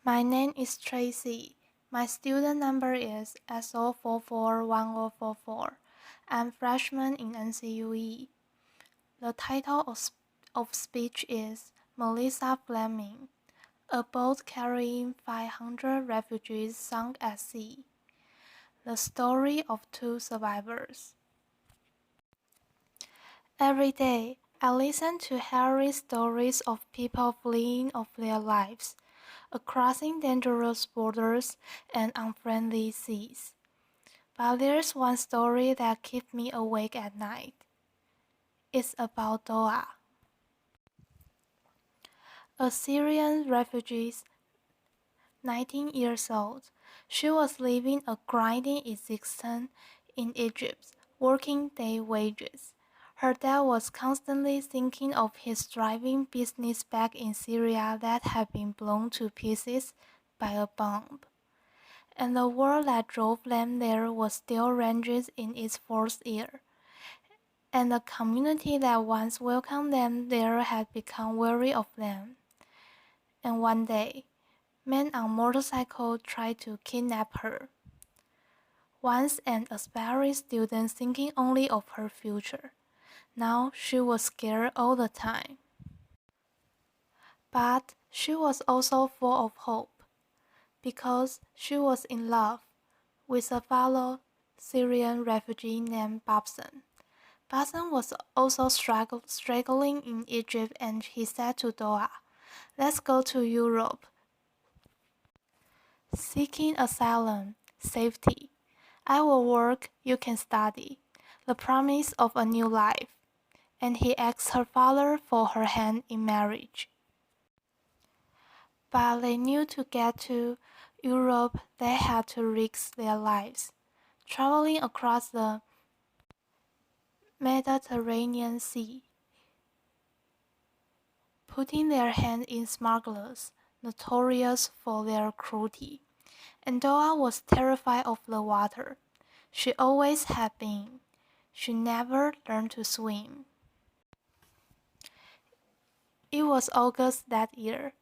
My name is Tracy. My student number is SO441044. I'm freshman in NCUE. The title of speech is Melissa Fleming, a boat carrying 500 refugees sunk at sea. The story of two survivors. Every day, I listen to harrowing stories of people fleeing of their lives, crossing dangerous borders and unfriendly seas. But there's one story that keeps me awake at night. It's about Doa, a Syrian refugee, 19 years old. She was living a grinding existence in Egypt, working day wages. Her dad was constantly thinking of his thriving business back in Syria that had been blown to pieces by a bomb. And the war that drove them there was still raging in its fourth year. And the community that once welcomed them there had become weary of them. And one day, men on motorcycles tried to kidnap her. Once an aspiring student thinking only of her future. Now she was scared all the time. But she was also full of hope, because she was in love with a fellow Syrian refugee named Babson. Babson was also struggling in Egypt, and he said to Doa, "Let's go to Europe, seeking asylum, safety. I will work, you can study. The promise of a new life." And he asked her father for her hand in marriage. But they knew to get to Europe they had to risk their lives, traveling across the Mediterranean Sea, putting their hand in smugglers, notorious for their cruelty. And Doa was terrified of the water. She always had been. She never learned to swim. It was August that year,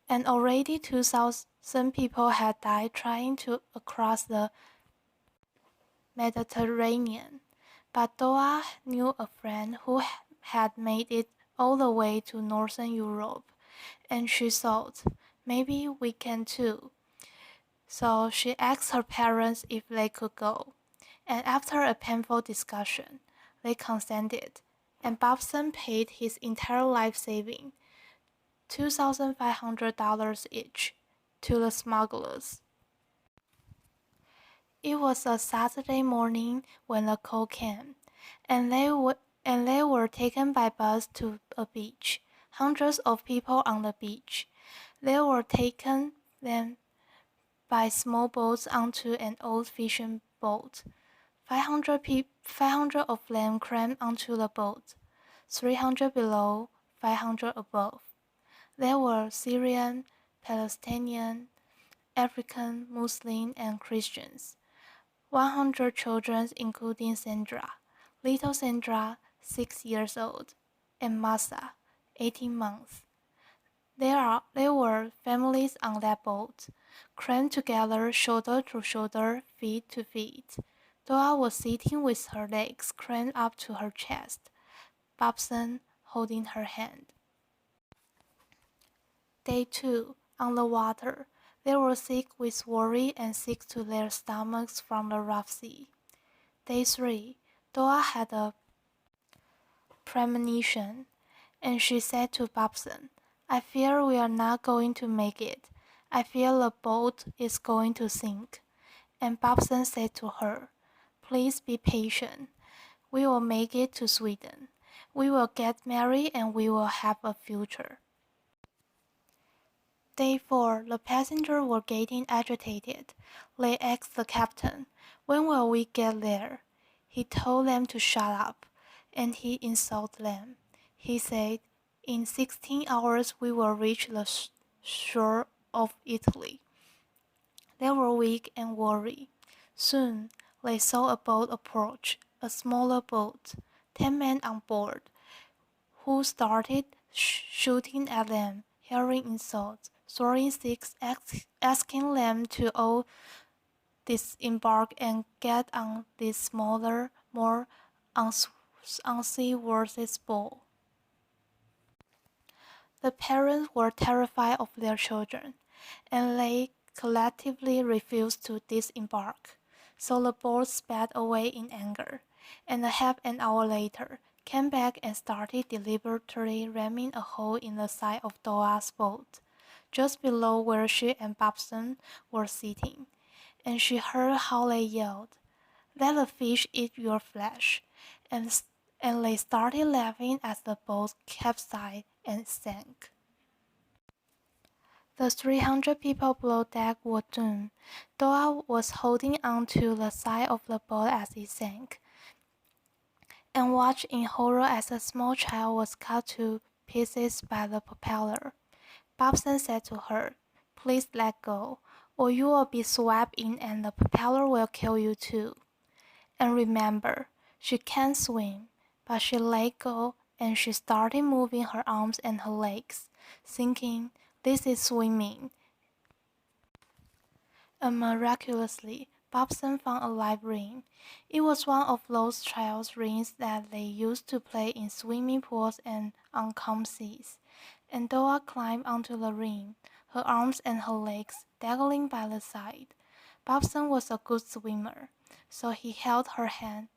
and already 2,000 people had died trying to cross the Mediterranean. But Doa knew a friend who had made it all the way to Northern Europe, and she thought, maybe we can too. So she asked her parents if they could go, and after a painful discussion, they consented, and Babson paid his entire life saving, $2,500 each, to the smugglers. It was a Saturday morning when the call came, and they were taken by bus to a beach. Hundreds of people on the beach. They were taken then by small boats onto an old fishing boat. 500 of them crammed onto the boat, 300 below, 500 above. They were Syrian, Palestinian, African, Muslim, and Christians. 100 children including Sandra, little Sandra, 6 years old, and Masa, 18 months. There were families on that boat, crammed together shoulder to shoulder, feet to feet. Doa was sitting with her legs crammed up to her chest, Babson holding her hand. Day 2, on the water. They were sick with worry and sick to their stomachs from the rough sea. Day 3, Doa had a premonition, and she said to Babson, "I fear we are not going to make it. I fear the boat is going to sink." And Babson said to her, "Please be patient. We will make it to Sweden. We will get married and we will have a future." Day 4, the passengers were getting agitated. They asked the captain, "When will we get there?" He told them to shut up, and he insulted them. He said, "In 16 hours we will reach the shore of Italy." They were weak and worried. Soon they saw a boat approach, a smaller boat, 10 men on board, who started shooting at them hearing insults, throwing sticks, asking them to all disembark and get on this smaller, more unseaworthy boat. The parents were terrified of their children, and they collectively refused to disembark. So the boat sped away in anger, and a half an hour later came back and started deliberately ramming a hole in the side of Doa's boat, just below where she and Babson were sitting, and she heard how they yelled, "Let the fish eat your flesh," and, and they started laughing as the boat capsized and sank. The 300 people below deck were doomed. Doa was holding on to the side of the boat as it sank, and watched in horror as a small child was cut to pieces by the propeller. Babson said to her, "Please let go, or you will be swept in and the propeller will kill you too. And remember, she can't swim." But she let go and she started moving her arms and her legs, thinking, "This is swimming." And miraculously, Babson found a live ring. It was one of those trial rings that they used to play in swimming pools and on calm seas. And Doa climbed onto the ring, her arms and her legs dangling by the side. Babson was a good swimmer, so he held her hand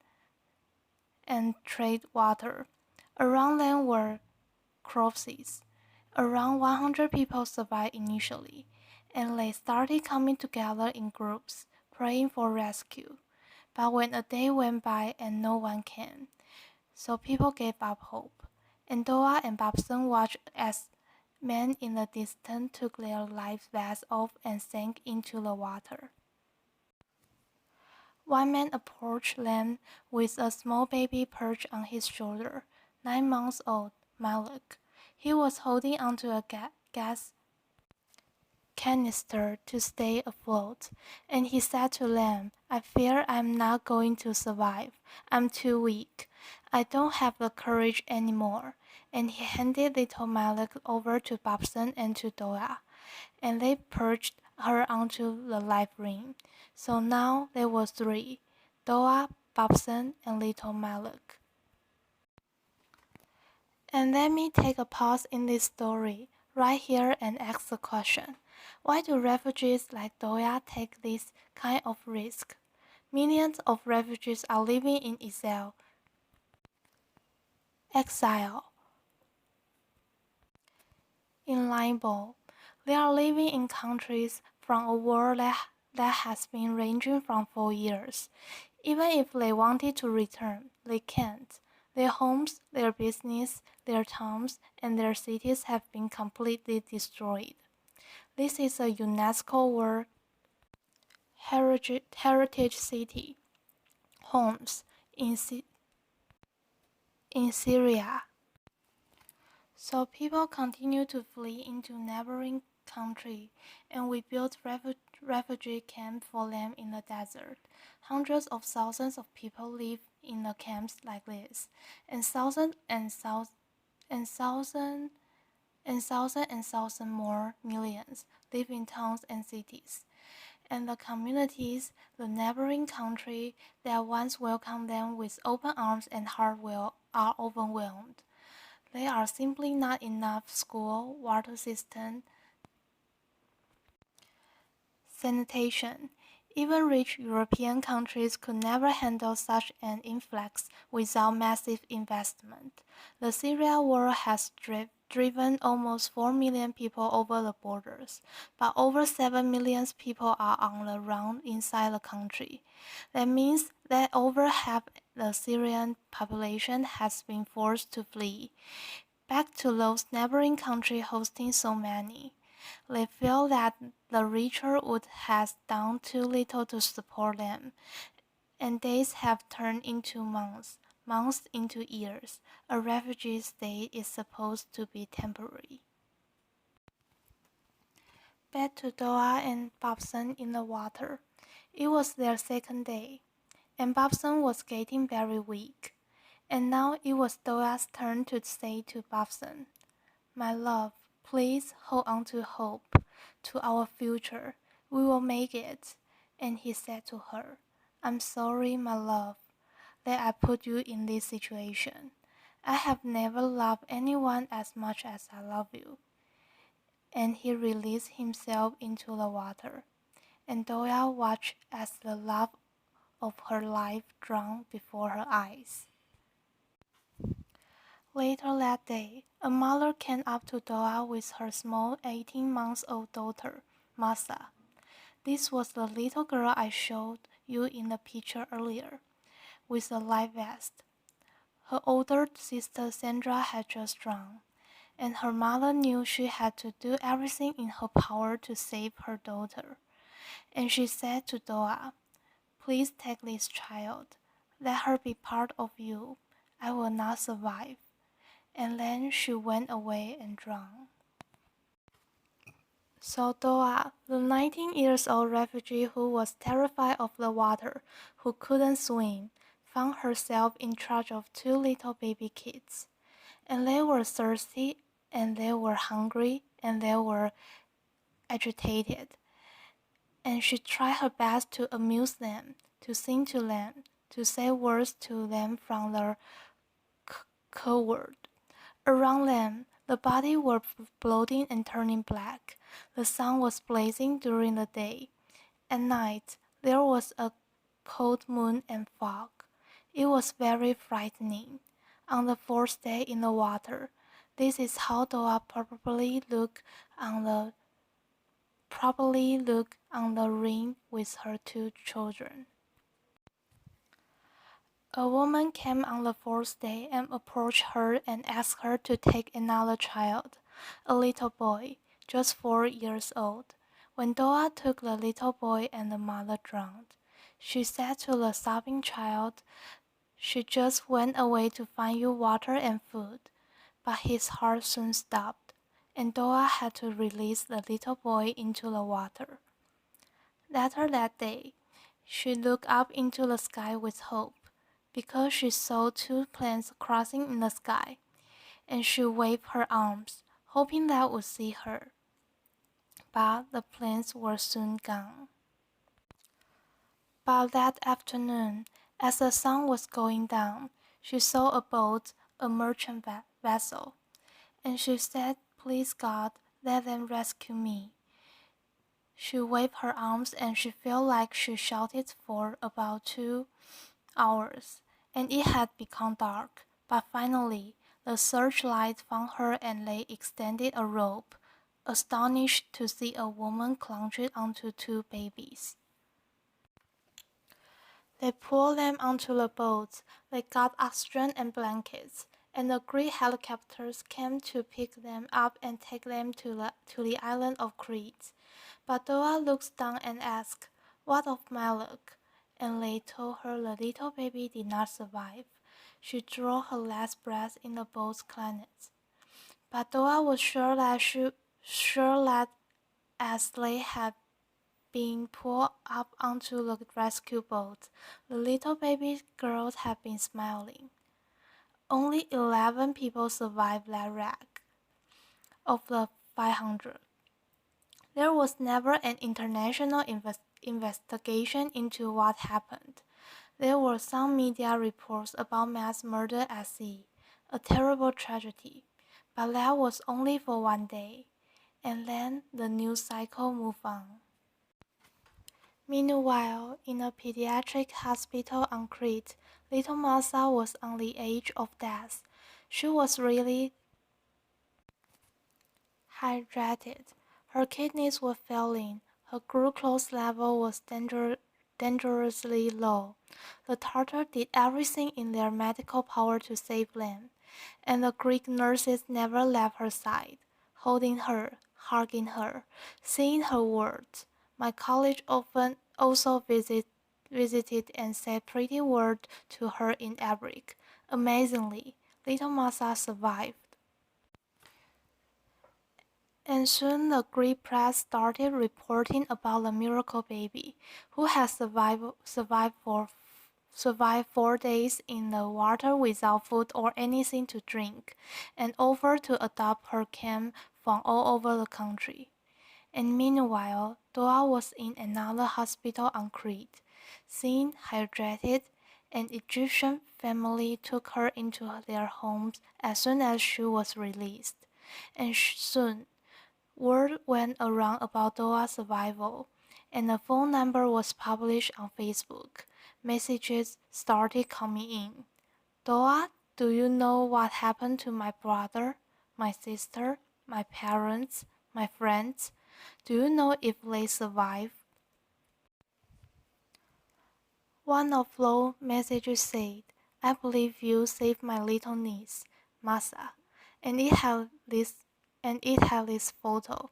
and tread water. Around them were corpses. Around 100 people survived initially, and they started coming together in groups, praying for rescue. But when a day went by and no one came, so people gave up hope, and Doa and Babson watched as men in the distance took their life vests off and sank into the water. One man approached them with a small baby perched on his shoulder, 9 months old, Malik. He was holding onto a gas canister to stay afloat, and he said to them, "I fear I'm not going to survive. I'm too weak. I don't have the courage anymore." And he handed little Malik over to Babson and to Doa, and they perched her onto the life ring. So now there were three, Doa, Babson, and little Malik. And let me take a pause in this story right here and ask the question, why do refugees like Doya take this kind of risk? Millions of refugees are living in exile in limbo. They are living in countries from a war that has been raging for 4 years. Even if they wanted to return, they can't. Their homes, their business, their towns, and their cities have been completely destroyed. This is a UNESCO World Heritage City, Homs, in Syria. So people continue to flee into neighboring countries, and we built refugee camps for them in the desert. Hundreds of thousands of people live in the camps like this, and thousands more millions live in towns and cities. And the communities, the neighboring country that once welcomed them with open arms and hard will are overwhelmed. There are simply not enough school, water system, sanitation. Even rich European countries could never handle such an influx without massive investment. The Syria war has driven almost 4 million people over the borders, but over 7 million people are on the run inside the country. That means that over half the Syrian population has been forced to flee back to those neighboring countries hosting so many. They feel that the richer would has done too little to support them, and days have turned into months, months into years. A refugee stay is supposed to be temporary. Back to Doa and Babson in the water. It was their second day, and Babson was getting very weak. And now it was Doa's turn to say to Babson, "My love, Please hold on to hope, to our future. We will make it. And he said to her, I'm sorry, my love, that I put you in this situation. I have never loved anyone as much as I love you. And he released himself into the water, and Doya watched as the love of her life drowned before her eyes. Later that day, a mother came up to Doa with her small 18-month-old daughter, Masa. This was the little girl I showed you in the picture earlier, with a life vest. Her older sister Sandra had just drowned, and her mother knew she had to do everything in her power to save her daughter. And she said to Doa, please take this child. Let her be part of you. I will not survive. And then she went away and drowned. So Doa, the 19-year-old refugee who was terrified of the water, who couldn't swim, found herself in charge of two little baby kids. And they were thirsty, and they were hungry, and they were agitated. And she tried her best to amuse them, to sing to them, to say words to them from the coward. Around them, the bodies were bloating and turning black. The sun was blazing during the day. At night, there was a cold moon and fog. It was very frightening. On the fourth day in the water, this is how Doa probably looked on the ring with her two children. A woman came on the fourth day and approached her and asked her to take another child, a little boy, just 4 years old. When Doa took the little boy and the mother drowned, she said to the sobbing child, she just went away to find you water and food. But his heart soon stopped, and Doa had to release the little boy into the water. Later that day, she looked up into the sky with hope, because she saw two planes crossing in the sky, and she waved her arms, hoping that would see her. But the planes were soon gone. But that afternoon, as the sun was going down, she saw a boat, a merchant vessel, and she said, please God, let them rescue me. She waved her arms and she felt like she shouted for about 2 hours, and it had become dark. But finally, the searchlight found her and they extended a rope, astonished to see a woman clutched onto two babies. They pulled them onto the boat, they got oxygen and blankets, and the Greek helicopters came to pick them up and take them to the island of Crete. But Doa looked down and asked, what of my luck? And they told her the little baby did not survive. She drew her last breath in the boat's climate. But Doa was sure that as they had been pulled up onto the rescue boat, the little baby girls had been smiling. Only 11 people survived that wreck of the 500. There was never an international investigation into what happened. There were some media reports about mass murder at sea, a terrible tragedy, but that was only for one day, and then the news cycle moved on. Meanwhile, in a pediatric hospital on Crete, little Martha was on the edge of death. She was really hydrated. Her kidneys were failing. Her glucose level was dangerously low. The Tartars did everything in their medical power to save them, and the Greek nurses never left her side, holding her, hugging her, saying her words. My colleague often also visited and said pretty words to her in Arabic. Amazingly, little Masa survived. And soon the Greek press started reporting about the miracle baby, who had survived 4 days in the water without food or anything to drink, and offered to adopt her came from all over the country. And meanwhile, Doa was in another hospital on Crete. Seen, hydrated, an Egyptian family took her into their homes as soon as she was released. And soon, word went around about Doa's survival, and a phone number was published on Facebook. Messages started coming in. Doa, do you know what happened to my brother, my sister, my parents, my friends? Do you know if they survive? One of those messages said, I believe you saved my little niece, Masa, and it had this photo.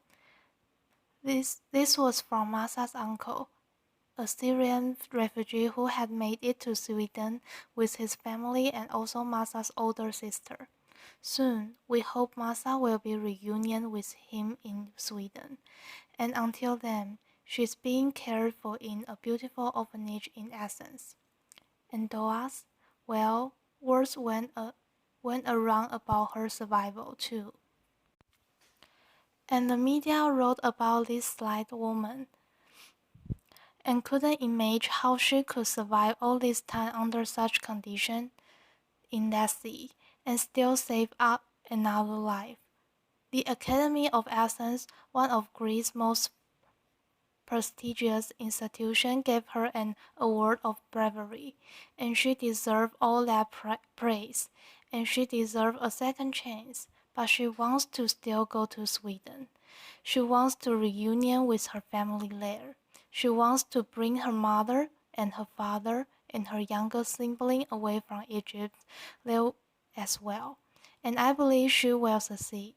This was from Masa's uncle, a Syrian refugee who had made it to Sweden with his family and also Masa's older sister. Soon, we hope Masa will be reunited with him in Sweden, and until then, she's being cared for in a beautiful orphanage in Athens. And Doa's, well, words went around about her survival too. And the media wrote about this slight woman and couldn't imagine how she could survive all this time under such conditions in that sea and still save up another life. The Academy of Athens, one of Greece's most prestigious institutions, gave her an award of bravery, and she deserved all that praise, and she deserved a second chance, but she wants to still go to Sweden. She wants to reunion with her family there. She wants to bring her mother and her father and her younger sibling away from Egypt there as well. And I believe she will succeed.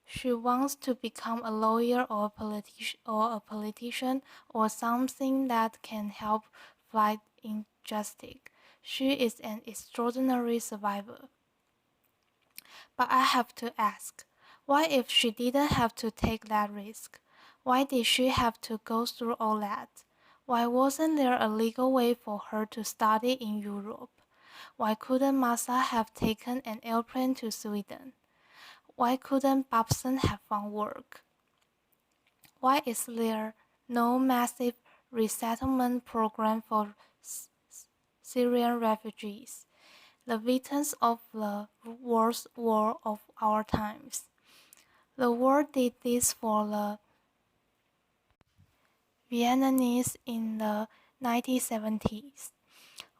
She wants to become a lawyer or a politician or something that can help fight injustice. She is an extraordinary survivor. But I have to ask, why if she didn't have to take that risk? Why did she have to go through all that? Why wasn't there a legal way for her to study in Europe? Why couldn't Masa have taken an airplane to Sweden? Why couldn't Babson have found work? Why is there no massive resettlement program for Syrian refugees, the victims of the worst war of our times? The world did this for the Vietnamese in the 1970s.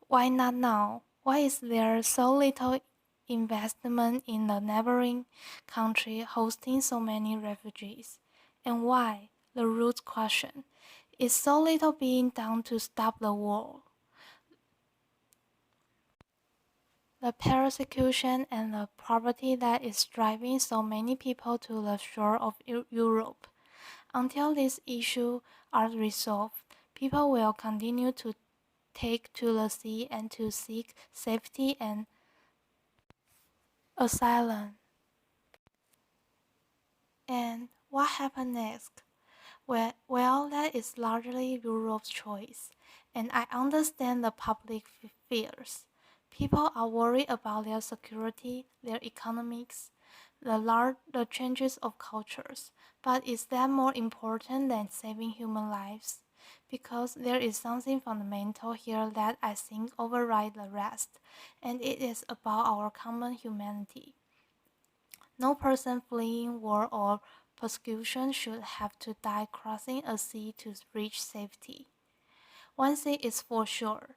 Why not now? Why is there so little investment in the neighboring country hosting so many refugees? And why, the root question, is so little being done to stop the war? The persecution and the poverty that is driving so many people to the shore of Europe. Until these issues are resolved, people will continue to take to the sea and to seek safety and asylum. And what happened next? Well, that is largely Europe's choice, and I understand the public fears. People are worried about their security, their economics, the changes of cultures. But is that more important than saving human lives? Because there is something fundamental here that I think overrides the rest, and it is about our common humanity. No person fleeing war or persecution should have to die crossing a sea to reach safety. One thing is for sure,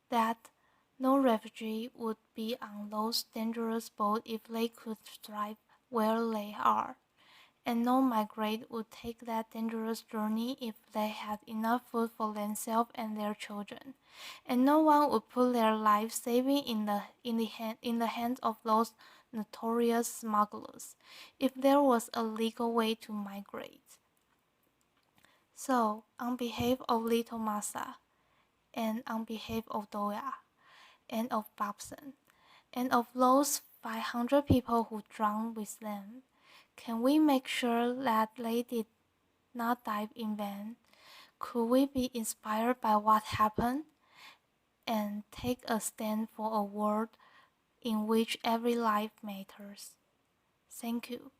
that no refugee would be on those dangerous boats if they could thrive where they are, and no migrant would take that dangerous journey if they had enough food for themselves and their children, and no one would put their life saving in the hands of those notorious smugglers if there was a legal way to migrate. So, on behalf of Little Masa, and on behalf of Doya, and of Babson, and of those 500 people who drowned with them, can we make sure that they did not die in vain? Could we be inspired by what happened and take a stand for a world in which every life matters. Thank you.